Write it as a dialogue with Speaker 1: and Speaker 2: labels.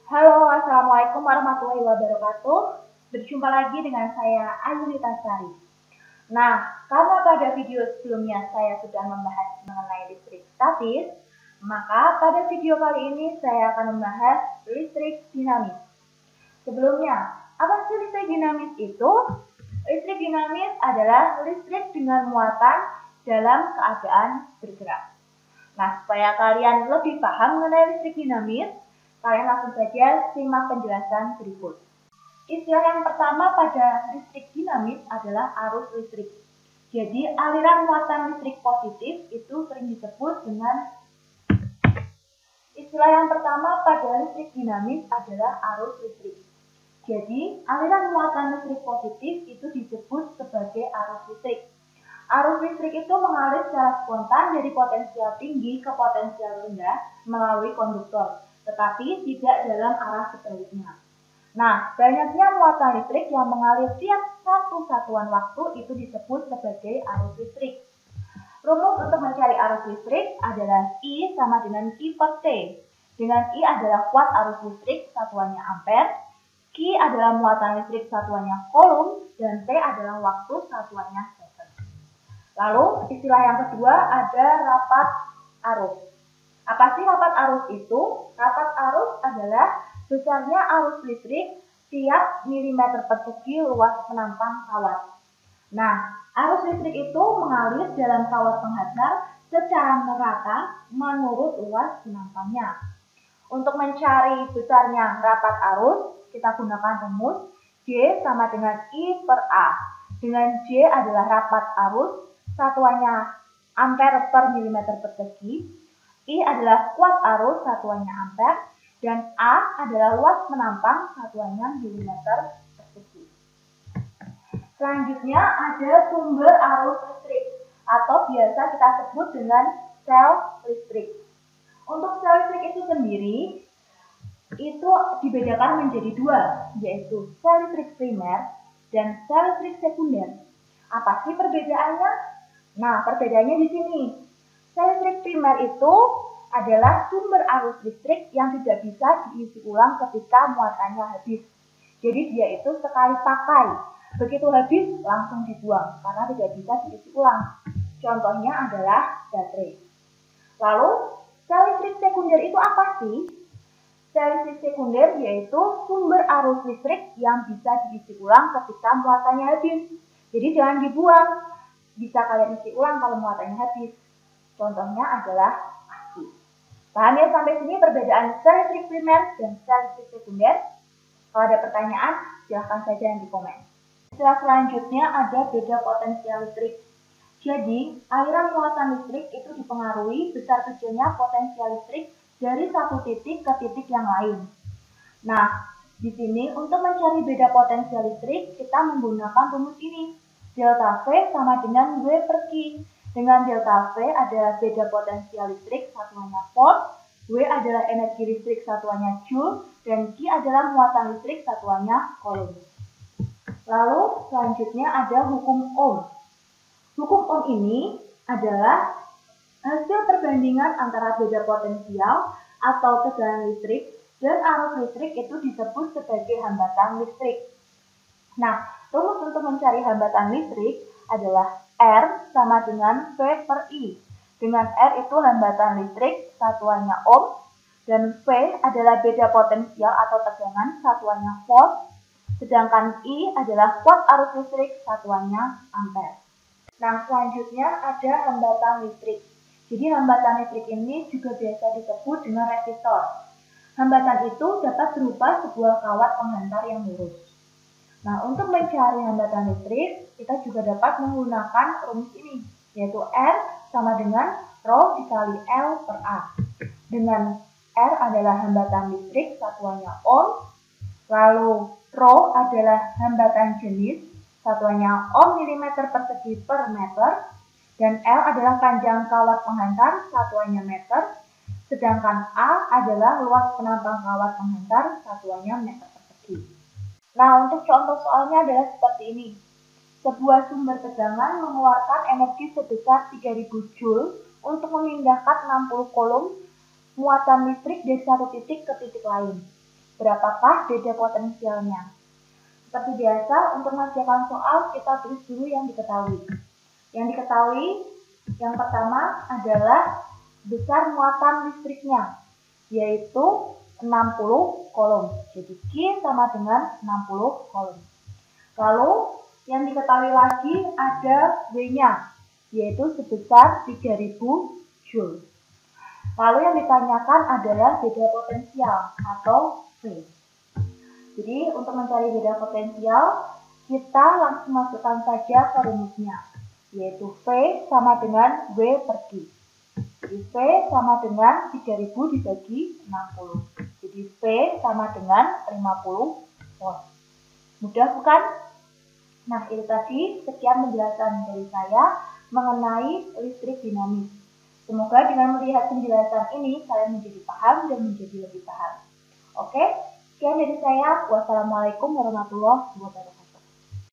Speaker 1: Halo, Assalamualaikum warahmatullahi wabarakatuh. Berjumpa lagi dengan saya Ayunita Sari. Nah, karena pada video sebelumnya saya sudah membahas mengenai listrik statis, maka pada video kali ini saya akan membahas listrik dinamis. Sebelumnya, apa sih listrik dinamis itu? Listrik dinamis adalah listrik dengan muatan dalam keadaan bergerak. Nah, supaya kalian lebih paham mengenai listrik dinamis, kalian langsung saja simak penjelasan berikut. Istilah yang pertama pada listrik dinamis adalah arus listrik. Jadi, aliran muatan listrik positif itu sering disebut dengan istilah yang pertama pada listrik dinamis adalah arus listrik. Jadi, aliran muatan listrik positif itu disebut sebagai arus listrik. Arus listrik itu mengalir secara spontan dari potensial tinggi ke potensial rendah melalui konduktor, tetapi tidak dalam arah sebaliknya. Nah, banyaknya muatan listrik yang mengalir tiap satu satuan waktu itu disebut sebagai arus listrik. Rumus untuk mencari arus listrik adalah I sama dengan Q per T. Dengan I adalah watt arus listrik, satuannya ampere, Q adalah muatan listrik, satuannya coulomb, dan T adalah waktu, satuannya second. Lalu, istilah yang kedua ada rapat arus. Apa sih rapat arus itu? Rapat arus adalah besarnya arus listrik tiap milimeter persegi luas penampang kawat. Nah, arus listrik itu mengalir dalam kawat penghantar secara merata menurut luas penampangnya. Untuk mencari besarnya rapat arus, kita gunakan rumus J sama dengan I per A. Dengan J adalah rapat arus, satuannya ampere per milimeter persegi. I adalah watt arus, satuannya ampere. Dan A adalah luas penampang, satuannya milimeter persegi. Selanjutnya ada sumber arus listrik atau biasa kita sebut dengan sel listrik. Untuk sel listrik itu sendiri itu dibedakan menjadi dua, yaitu sel listrik primer dan sel listrik sekunder. Apa sih perbedaannya? Nah, perbedaannya di sini. Sel listrik primer itu adalah sumber arus listrik yang tidak bisa diisi ulang ketika muatannya habis. Jadi dia itu sekali pakai. Begitu habis langsung dibuang karena tidak bisa diisi ulang. Contohnya adalah baterai. Lalu, sel listrik sekunder itu apa sih? Sel listrik sekunder yaitu sumber arus listrik yang bisa diisi ulang ketika muatannya habis. Jadi jangan dibuang. Bisa kalian isi ulang kalau muatannya habis. Contohnya adalah aki. Paham ya sampai sini perbedaan sel listrik primer dan sel listrik sekunder? Kalau ada pertanyaan, silahkan saja yang di komen. Istilah selanjutnya ada beda potensial listrik. Jadi, aliran muatan listrik itu dipengaruhi besar kecilnya potensial listrik dari satu titik ke titik yang lain. Nah, di sini untuk mencari beda potensial listrik, kita menggunakan rumus ini. Delta V sama dengan W per Q. Dengan delta V adalah beda potensial listrik, satuannya volt, W adalah energi listrik, satuannya joule, dan Q adalah muatan listrik, satuannya coulomb. Lalu selanjutnya ada hukum Ohm. Hukum Ohm ini adalah hasil perbandingan antara beda potensial atau tegangan listrik dan arus listrik itu disebut sebagai hambatan listrik. Nah, rumus untuk mencari hambatan listrik adalah R sama dengan V per I. Dengan R itu hambatan listrik, satuannya ohm, dan V adalah beda potensial atau tegangan, satuannya volt, sedangkan I adalah watt arus listrik, satuannya ampere. Nah, selanjutnya ada hambatan listrik. Jadi hambatan listrik ini juga biasa disebut dengan resistor. Hambatan itu dapat berupa sebuah kawat penghantar yang lurus. Nah, untuk mencari hambatan listrik, kita juga dapat menggunakan rumus ini, yaitu R sama dengan Rho dikali L per A. Dengan R adalah hambatan listrik, satuannya ohm, lalu Rho adalah hambatan jenis, satuannya ohm milimeter persegi per meter, dan L adalah panjang kawat penghantar, satuannya meter, sedangkan A adalah luas penampang kawat penghantar, satuannya meter persegi. Nah, untuk contoh soalnya adalah seperti ini. Sebuah sumber tegangan mengeluarkan energi sebesar 3000 Joule untuk memindahkan 60 coulomb muatan listrik dari satu titik ke titik lain. berapakah beda potensialnya? Seperti biasa, untuk mengerjakan soal, kita tulis dulu yang diketahui. Yang diketahui, yang pertama adalah besar muatan listriknya, yaitu 60 kolom. Jadi Q sama dengan 60 kolom. Lalu, yang diketahui lagi ada W-nya, yaitu sebesar 3000 Joule. Lalu yang ditanyakan adalah beda potensial atau V. Jadi untuk mencari beda potensial, kita langsung masukkan saja ke rumusnya, yaitu V sama dengan W per Q. Jadi V sama dengan 3000 dibagi 60. Jadi V sama dengan 50 volt. Mudah bukan? Nah, itu tadi sekian penjelasan dari saya mengenai listrik dinamis. Semoga dengan melihat penjelasan ini, kalian menjadi paham dan menjadi lebih paham. Oke, sekian dari saya. Wassalamualaikum warahmatullahi wabarakatuh.